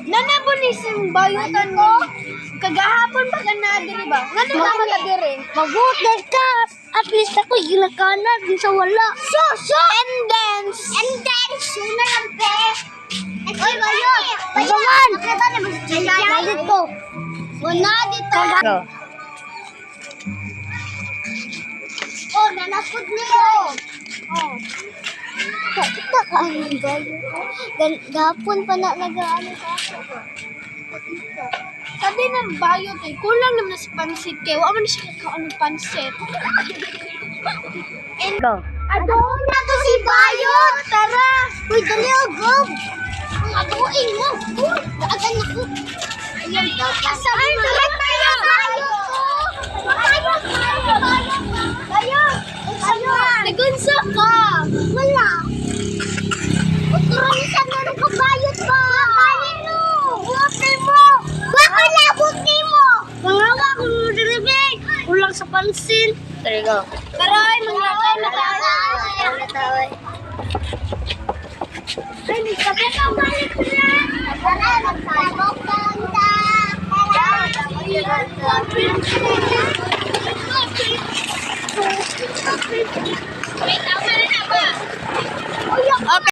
Nanapon ni simbayutan ko. Kagahapon pa ka na diri ba? Ngano ka ka diri? Mabuot na ka. At least ako ginakanan din sa wala. So. And then, Suna lang pe. Oy, bayo. Bayan. Nadit ko. Wala dito. Oh, nanapod niyo. Oh. Kita ka ang bayo. Gapon pa na nag-ano ka. sabi ng bayot eh, kulang naman na si pansit kaya wala man siya kakaon ng pansit. And, Go. adoon na to si bayot! Tara! Uy, dali o, go. Ang abuin mo. Uy, naagan ako. Ayan, daw. Ay, dapat tayo! Nagunsa ka! Wala. Uturan sa meron ka bayot ba? Kanin mo. Buti mo. Bakit labuti mo? Mangawa ko mo diribig. Kulang sa pansin. There you go. Taray, manglakay na tayo! Ay, may kape ka balik na. Tara, magtabok ganda. Okay.